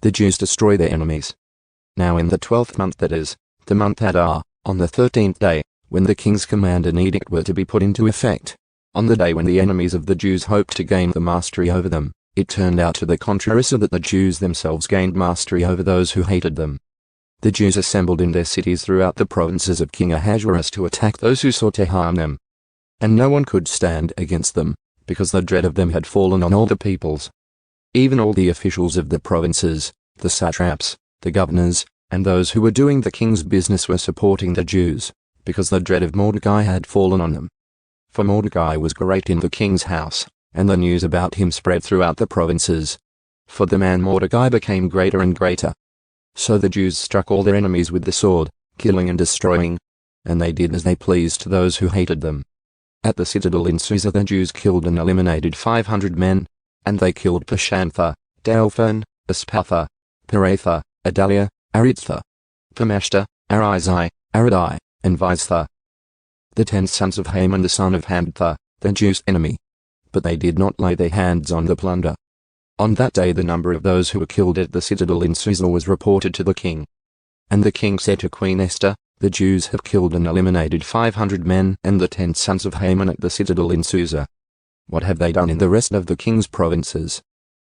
the Jews destroy their enemies. Now in the 12th month, that is, the month Adar, on the 13th day, when the king's command and edict were to be put into effect, on the day when the enemies of the Jews hoped to gain the mastery over them, it turned out to the contrary, so that the Jews themselves gained mastery over those who hated them. The Jews assembled in their cities throughout the provinces of King Ahasuerus to attack those who sought to harm them. And no one could stand against them, because the dread of them had fallen on all the peoples. Even all the officials of the provinces, the satraps, the governors, and those who were doing the king's business were supporting the Jews, because the dread of Mordecai had fallen on them. For Mordecai was great in the king's house, and the news about him spread throughout the provinces. For the man Mordecai became greater and greater. So the Jews struck all their enemies with the sword, killing and destroying, and they did as they pleased to those who hated them. At the citadel in Susa the Jews killed and eliminated 500 men, and they killed Pashantha, Dalphon, Aspatha, Peratha, Adalia, Aritha, Pamashta, Arizai, Aradai, and Viztha, the 10 sons of Haman the son of Hamtha, the Jews' enemy. But they did not lay their hands on the plunder. On that day the number of those who were killed at the citadel in Susa was reported to the king. And the king said to Queen Esther, the Jews have killed and eliminated 500 men and the 10 sons of Haman at the citadel in Susa. What have they done in the rest of the king's provinces?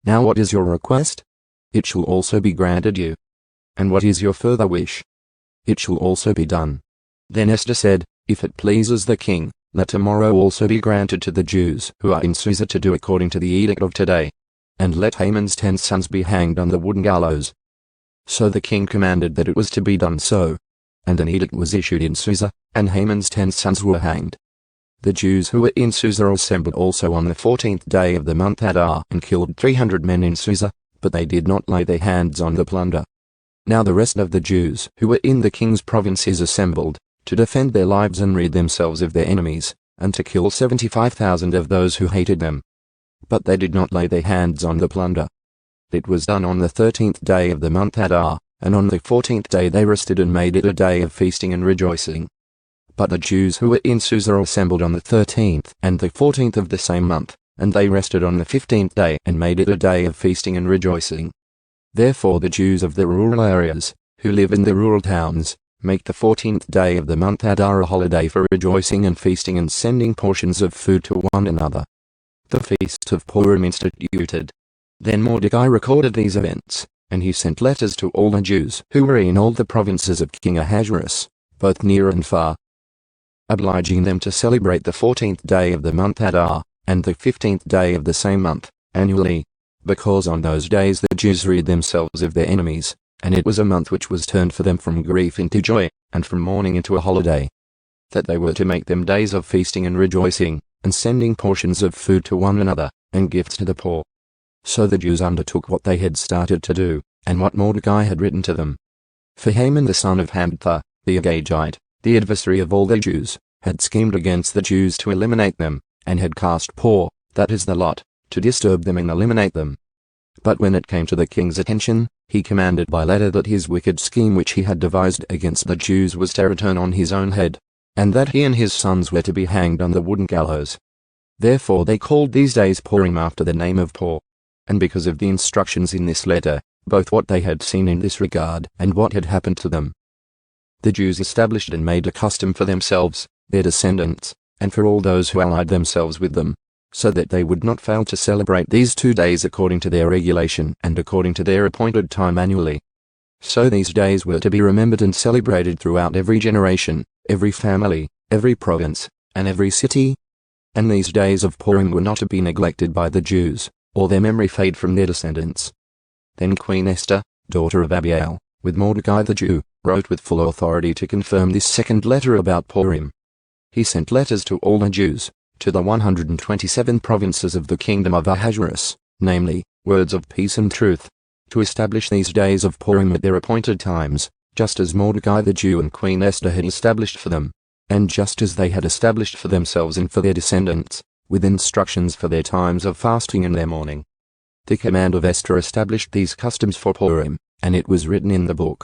Now what is your request? It shall also be granted you. And what is your further wish? It shall also be done. Then Esther said, if it pleases the king, let tomorrow also be granted to the Jews who are in Susa to do according to the edict of today. And let Haman's 10 sons be hanged on the wooden gallows. So the king commanded that it was to be done so. And an edict was issued in Susa, and Haman's 10 sons were hanged. The Jews who were in Susa assembled also on the 14th day of the month Adar and killed 300 men in Susa, but they did not lay their hands on the plunder. Now the rest of the Jews who were in the king's provinces assembled, to defend their lives and rid themselves of their enemies, and to kill 75,000 of those who hated them. But they did not lay their hands on the plunder. It was done on the 13th day of the month Adar, and on the 14th day they rested and made it a day of feasting and rejoicing. But the Jews who were in Susa assembled on the 13th and the 14th of the same month, and they rested on the 15th day and made it a day of feasting and rejoicing. Therefore the Jews of the rural areas, who live in the rural towns, make the 14th day of the month Adar a holiday for rejoicing and feasting and sending portions of food to one another. The feast of Purim instituted. Then Mordecai recorded these events, and he sent letters to all the Jews who were in all the provinces of King Ahasuerus, both near and far, obliging them to celebrate the 14th day of the month Adar, and the 15th day of the same month, annually, because on those days the Jews rid themselves of their enemies, and it was a month which was turned for them from grief into joy, and from mourning into a holiday. That they were to make them days of feasting and rejoicing, and sending portions of food to one another, and gifts to the poor. So the Jews undertook what they had started to do, and what Mordecai had written to them. For Haman the son of Hamtha, the Agagite, the adversary of all the Jews, had schemed against the Jews to eliminate them, and had cast Por, that is the lot, to disturb them and eliminate them. But when it came to the king's attention, he commanded by letter that his wicked scheme which he had devised against the Jews was to return on his own head, and that he and his sons were to be hanged on the wooden gallows. Therefore they called these days Purim after the name of Por. And because of the instructions in this letter, both what they had seen in this regard and what had happened to them, the Jews established and made a custom for themselves, their descendants, and for all those who allied themselves with them, so that they would not fail to celebrate these 2 days according to their regulation and according to their appointed time annually. So these days were to be remembered and celebrated throughout every generation, every family, every province, and every city. And these days of Purim were not to be neglected by the Jews, or their memory fade from their descendants. Then Queen Esther, daughter of Abiel, with Mordecai the Jew, wrote with full authority to confirm this second letter about Purim. He sent letters to all the Jews, to the 127 provinces of the kingdom of Ahasuerus, namely, words of peace and truth, to establish these days of Purim at their appointed times, just as Mordecai the Jew and Queen Esther had established for them, and just as they had established for themselves and for their descendants, with instructions for their times of fasting and their mourning. The command of Esther established these customs for Purim, and it was written in the book.